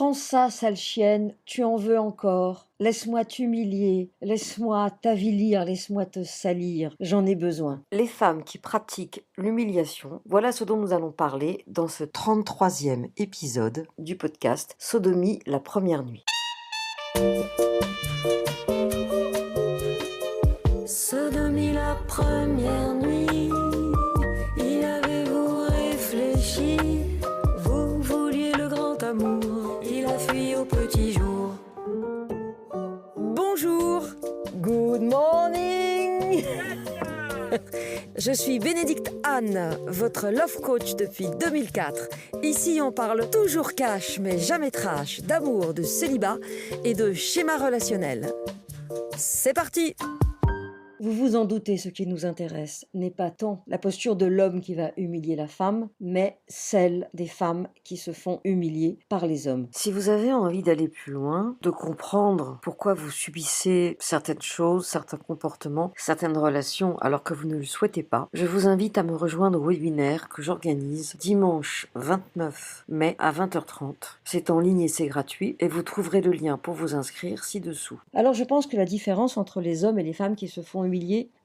Prends ça, sale chienne, tu en veux encore. Laisse-moi t'humilier, laisse-moi t'avilir, laisse-moi te salir. J'en ai besoin. Les femmes qui pratiquent l'humiliation, voilà ce dont nous allons parler dans ce 33e épisode du podcast Sodomie la première nuit. Sodomie la première nuit, y avez-vous réfléchi? Vous vouliez le grand amour, il a fui au petit jour. Bonjour, good morning. Je suis Bénédicte Anne, votre love coach depuis 2004. Ici, on parle toujours cash, mais jamais trash, d'amour, de célibat et de schéma relationnel. C'est parti! Vous vous en doutez, ce qui nous intéresse n'est pas tant la posture de l'homme qui va humilier la femme, mais celle des femmes qui se font humilier par les hommes. Si vous avez envie d'aller plus loin, de comprendre pourquoi vous subissez certaines choses, certains comportements, certaines relations alors que vous ne le souhaitez pas, je vous invite à me rejoindre au webinaire que j'organise dimanche 29 mai à 20h30. C'est en ligne et c'est gratuit et vous trouverez le lien pour vous inscrire ci-dessous. Alors je pense que la différence entre les hommes et les femmes qui se font humilier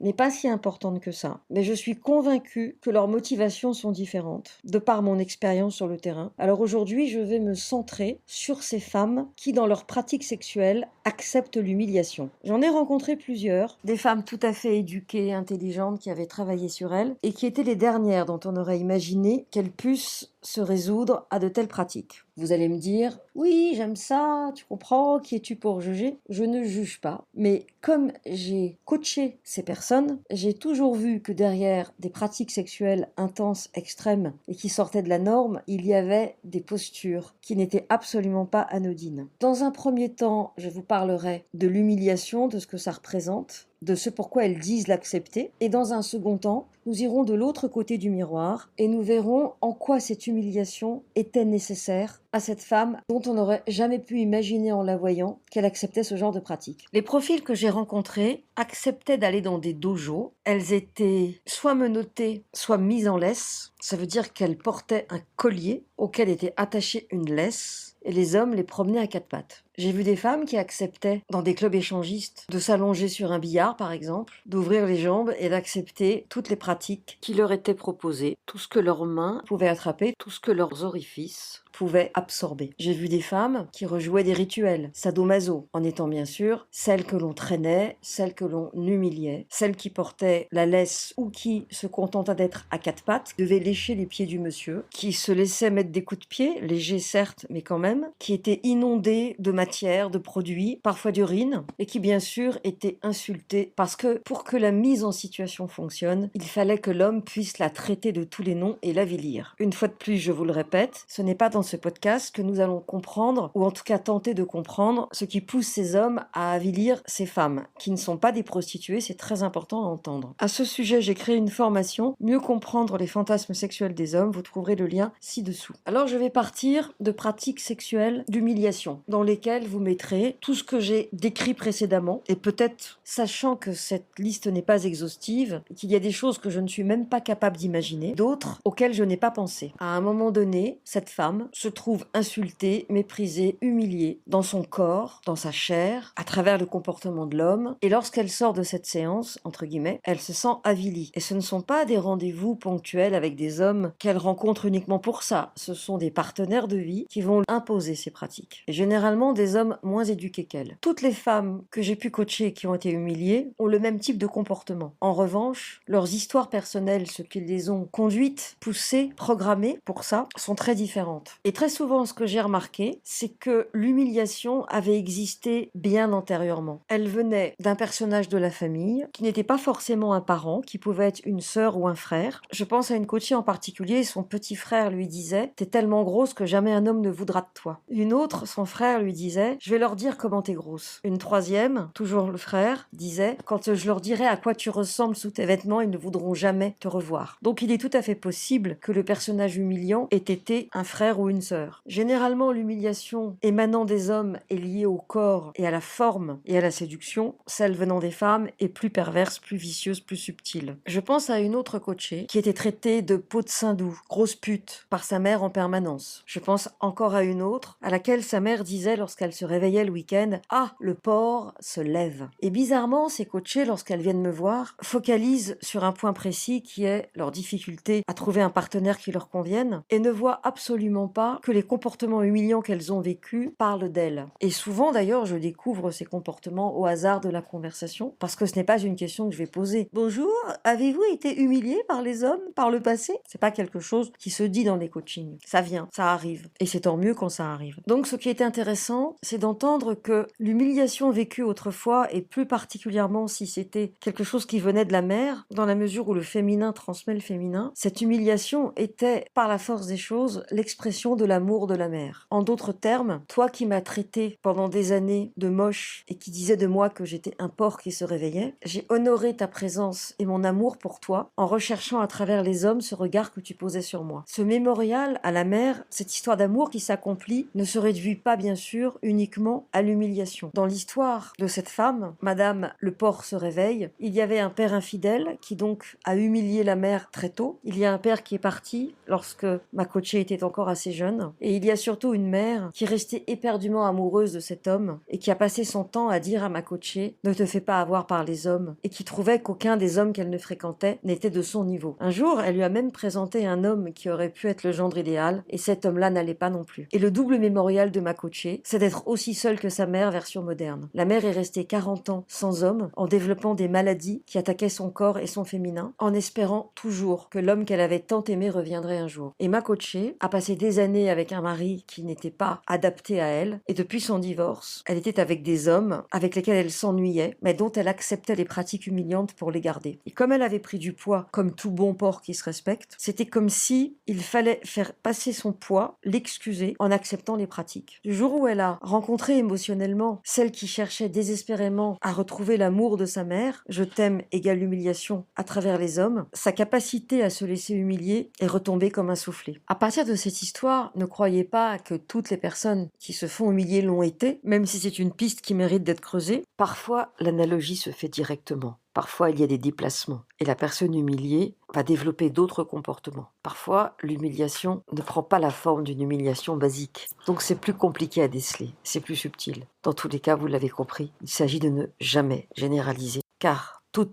n'est pas si importante que ça. Mais je suis convaincue que leurs motivations sont différentes, de par mon expérience sur le terrain. Alors aujourd'hui, je vais me centrer sur ces femmes qui, dans leur pratique sexuelle, acceptent l'humiliation. J'en ai rencontré plusieurs, des femmes tout à fait éduquées, intelligentes, qui avaient travaillé sur elles, et qui étaient les dernières dont on aurait imaginé qu'elles puissent se résoudre à de telles pratiques. Vous allez me dire, oui, j'aime ça, tu comprends, qui es-tu pour juger? Je ne juge pas, mais comme j'ai coaché ces personnes, j'ai toujours vu que derrière des pratiques sexuelles intenses, extrêmes, et qui sortaient de la norme, il y avait des postures qui n'étaient absolument pas anodines. Dans un premier temps, je vous parlerai de l'humiliation, de ce que ça représente, de ce pourquoi elles disent l'accepter. Et dans un second temps, nous irons de l'autre côté du miroir et nous verrons en quoi cette humiliation était nécessaire à cette femme dont on n'aurait jamais pu imaginer en la voyant qu'elle acceptait ce genre de pratique. Les profils que j'ai rencontrés acceptaient d'aller dans des dojos. Elles étaient soit menottées, soit mises en laisse. Ça veut dire qu'elles portaient un collier auquel était attachée une laisse et les hommes les promenaient à quatre pattes. J'ai vu des femmes qui acceptaient, dans des clubs échangistes, de s'allonger sur un billard par exemple, d'ouvrir les jambes et d'accepter toutes les pratiques qui leur étaient proposées, tout ce que leurs mains pouvaient attraper, tout ce que leurs orifices pouvaient absorber. J'ai vu des femmes qui rejouaient des rituels, sadomaso, en étant bien sûr celles que l'on traînait, celles que l'on humiliait, celles qui portaient la laisse ou qui se contentaient d'être à quatre pattes, devaient lécher les pieds du monsieur, qui se laissaient mettre des coups de pied, légers certes, mais quand même, qui étaient inondés de matière, de produits, parfois d'urine, et qui bien sûr étaient insultés parce que pour que la mise en situation fonctionne, il fallait que l'homme puisse la traiter de tous les noms et l'avilir. Une fois de plus, je vous le répète, ce n'est pas dans ce podcast que nous allons comprendre, ou en tout cas tenter de comprendre, ce qui pousse ces hommes à avilir ces femmes, qui ne sont pas des prostituées, c'est très important à entendre. À ce sujet, j'ai créé une formation, Mieux comprendre les fantasmes sexuels des hommes, vous trouverez le lien ci-dessous. Alors je vais partir de pratiques sexuelles d'humiliation, dans lesquelles vous mettrez tout ce que j'ai décrit précédemment, et peut-être, sachant que cette liste n'est pas exhaustive, qu'il y a des choses que je ne suis même pas capable d'imaginer, d'autres auxquelles je n'ai pas pensé. À un moment donné, cette femme se trouve insultée, méprisée, humiliée dans son corps, dans sa chair, à travers le comportement de l'homme. Et lorsqu'elle sort de cette séance, entre guillemets, elle se sent avilie. Et ce ne sont pas des rendez-vous ponctuels avec des hommes qu'elle rencontre uniquement pour ça. Ce sont des partenaires de vie qui vont imposer ces pratiques. Et généralement des hommes moins éduqués qu'elle. Toutes les femmes que j'ai pu coacher et qui ont été humiliées ont le même type de comportement. En revanche, leurs histoires personnelles, ce qui les ont conduites, poussées, programmées pour ça, sont très différentes. Et très souvent, ce que j'ai remarqué, c'est que l'humiliation avait existé bien antérieurement. Elle venait d'un personnage de la famille, qui n'était pas forcément un parent, qui pouvait être une sœur ou un frère. Je pense à une coachée en particulier, son petit frère lui disait « T'es tellement grosse que jamais un homme ne voudra de toi ». Une autre, son frère lui disait disait « Je vais leur dire comment t'es grosse ». Une troisième, toujours le frère, disait « Quand je leur dirai à quoi tu ressembles sous tes vêtements, ils ne voudront jamais te revoir ». Donc il est tout à fait possible que le personnage humiliant ait été un frère ou une sœur. Généralement, l'humiliation émanant des hommes est liée au corps et à la forme et à la séduction. Celle venant des femmes est plus perverse, plus vicieuse, plus subtile. Je pense à une autre coachée qui était traitée de peau de sein doux, grosse pute, par sa mère en permanence. Je pense encore à une autre à laquelle sa mère disait lorsqu'elle se réveillait le week-end « Ah, le porc se lève ». Et bizarrement, ces coachées, lorsqu'elles viennent me voir, focalisent sur un point précis qui est leur difficulté à trouver un partenaire qui leur convienne et ne voient absolument pas que les comportements humiliants qu'elles ont vécus parlent d'elles. Et souvent d'ailleurs, je découvre ces comportements au hasard de la conversation parce que ce n'est pas une question que je vais poser. Bonjour, avez-vous été humilié par les hommes par le passé? C'est pas quelque chose qui se dit dans les coachings. Ça vient, ça arrive. Et c'est tant mieux quand ça arrive. Donc ce qui est intéressant, c'est d'entendre que l'humiliation vécue autrefois, et plus particulièrement si c'était quelque chose qui venait de la mère, dans la mesure où le féminin transmet le féminin, cette humiliation était, par la force des choses, l'expression de l'amour de la mère. En d'autres termes, toi qui m'as traité pendant des années de moche et qui disais de moi que j'étais un porc qui se réveillait, j'ai honoré ta présence et mon amour pour toi en recherchant à travers les hommes ce regard que tu posais sur moi. Ce mémorial à la mère, cette histoire d'amour qui s'accomplit, ne se réduit pas bien sûr uniquement à l'humiliation. Dans l'histoire de cette femme, Madame le porc se réveille, il y avait un père infidèle qui donc a humilié la mère très tôt. Il y a un père qui est parti lorsque ma coachée était encore assez jeune. Et il y a surtout une mère qui restait éperdument amoureuse de cet homme et qui a passé son temps à dire à ma coachée « Ne te fais pas avoir par les hommes » et qui trouvait qu'aucun des hommes qu'elle ne fréquentait n'était de son niveau. Un jour, elle lui a même présenté un homme qui aurait pu être le gendre idéal et cet homme-là n'allait pas non plus. Et le double mémorial de ma coachée, c'est d'être aussi seule que sa mère version moderne. La mère est restée 40 ans sans homme en développant des maladies qui attaquaient son corps et son féminin en espérant toujours que l'homme qu'elle avait tant aimé reviendrait un jour. Et ma coachée a passé des années avec un mari qui n'était pas adapté à elle et depuis son divorce, elle était avec des hommes avec lesquels elle s'ennuyait mais dont elle acceptait les pratiques humiliantes pour les garder. Et comme elle avait pris du poids comme tout bon porc qui se respecte, c'était comme si il fallait faire passer son poids, l'excuser en acceptant les pratiques. Du jour où elle a rencontré émotionnellement celle qui cherchait désespérément à retrouver l'amour de sa mère, je t'aime égale humiliation à travers les hommes, sa capacité à se laisser humilier est retombée comme un soufflet. À partir de cette histoire, ne croyez pas que toutes les personnes qui se font humilier l'ont été, même si c'est une piste qui mérite d'être creusée. Parfois, l'analogie se fait directement. Parfois, il y a des déplacements et la personne humiliée va développer d'autres comportements. Parfois, l'humiliation ne prend pas la forme d'une humiliation basique. Donc, c'est plus compliqué à déceler, c'est plus subtil. Dans tous les cas, vous l'avez compris, il s'agit de ne jamais généraliser, car toute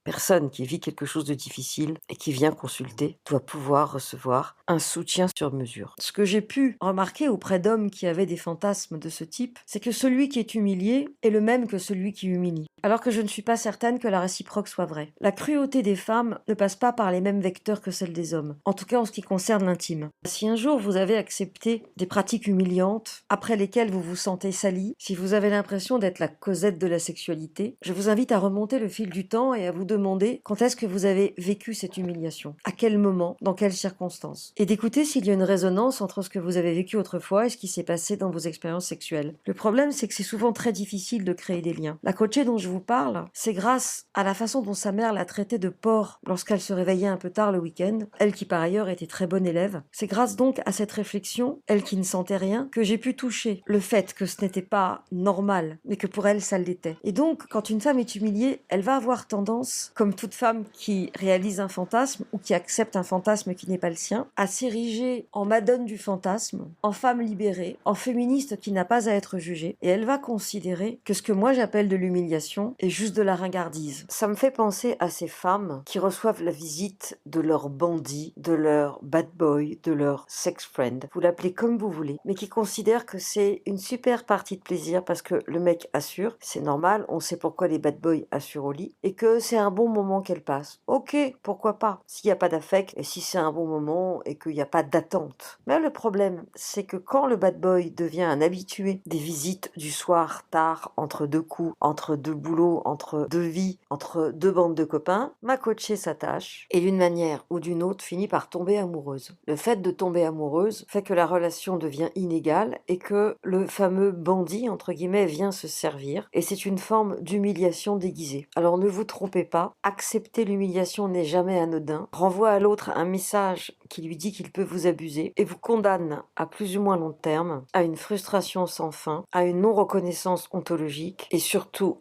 personne qui vit quelque chose de difficile et qui vient consulter doit pouvoir recevoir un soutien sur mesure. Ce que j'ai pu remarquer auprès d'hommes qui avaient des fantasmes de ce type, c'est que celui qui est humilié est le même que celui qui humilie. Alors que je ne suis pas certaine que la réciproque soit vraie. La cruauté des femmes ne passe pas par les mêmes vecteurs que celle des hommes, en tout cas en ce qui concerne l'intime. Si un jour vous avez accepté des pratiques humiliantes, après lesquelles vous vous sentez sali, si vous avez l'impression d'être la Cosette de la sexualité, je vous invite à remonter le fil du temps et à vous demander quand est-ce que vous avez vécu cette humiliation, à quel moment, dans quelles circonstances, et d'écouter s'il y a une résonance entre ce que vous avez vécu autrefois et ce qui s'est passé dans vos expériences sexuelles. Le problème, c'est que c'est souvent très difficile de créer des liens. La coachée dont je vous parle, c'est grâce à la façon dont sa mère l'a traitée de porc lorsqu'elle se réveillait un peu tard le week-end, elle qui par ailleurs était très bonne élève. C'est grâce donc à cette réflexion, elle qui ne sentait rien, que j'ai pu toucher le fait que ce n'était pas normal, mais que pour elle ça l'était. Et donc, quand une femme est humiliée, elle va avoir tendance, comme toute femme qui réalise un fantasme ou qui accepte un fantasme qui n'est pas le sien, à s'ériger en madone du fantasme, en femme libérée, en féministe qui n'a pas à être jugée, et elle va considérer que ce que moi j'appelle de l'humiliation est juste de la ringardise. Ça me fait penser à ces femmes qui reçoivent la visite de leur bandit, de leur bad boy, de leur sex friend, vous l'appelez comme vous voulez, mais qui considèrent que c'est une super partie de plaisir parce que le mec assure, c'est normal, on sait pourquoi les bad boys assurent au lit, et que c'est un bon moment qu'elle passe. Ok, pourquoi pas, s'il n'y a pas d'affect et si c'est un bon moment et qu'il n'y a pas d'attente. Mais le problème, c'est que quand le bad boy devient un habitué des visites du soir tard, entre deux coups, entre deux boulots, entre deux vies, entre deux bandes de copains, ma coachée s'attache et d'une manière ou d'une autre finit par tomber amoureuse. Le fait de tomber amoureuse fait que la relation devient inégale et que le fameux bandit, entre guillemets, vient se servir et c'est une forme d'humiliation déguisée. Alors ne vous trompez pas, accepter l'humiliation n'est jamais anodin, renvoie à l'autre un message qui lui dit qu'il peut vous abuser et vous condamne à plus ou moins long terme à une frustration sans fin, à une non-reconnaissance ontologique et surtout,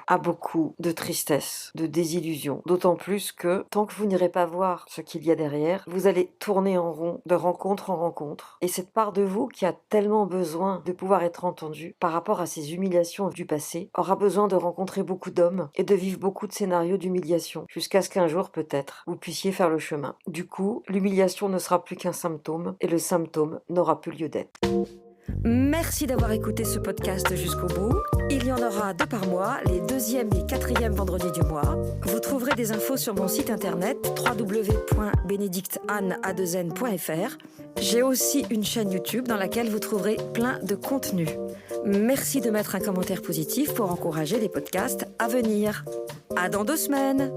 à beaucoup de tristesse, de désillusion. D'autant plus que tant que vous n'irez pas voir ce qu'il y a derrière, vous allez tourner en rond de rencontre en rencontre. Et cette part de vous qui a tellement besoin de pouvoir être entendue par rapport à ces humiliations du passé aura besoin de rencontrer beaucoup d'hommes et de vivre beaucoup de scénarios d'humiliation jusqu'à ce qu'un jour peut-être vous puissiez faire le chemin. Du coup, l'humiliation ne sera plus qu'un symptôme et le symptôme n'aura plus lieu d'être. Merci d'avoir écouté ce podcast jusqu'au bout. Il y en aura 2 par mois, les 2e et 4e vendredis du mois. Vous trouverez des infos sur mon site internet www.benedictanne.fr. J'ai aussi une chaîne YouTube dans laquelle vous trouverez plein de contenu. Merci de mettre un commentaire positif pour encourager les podcasts à venir. À dans 2 semaines.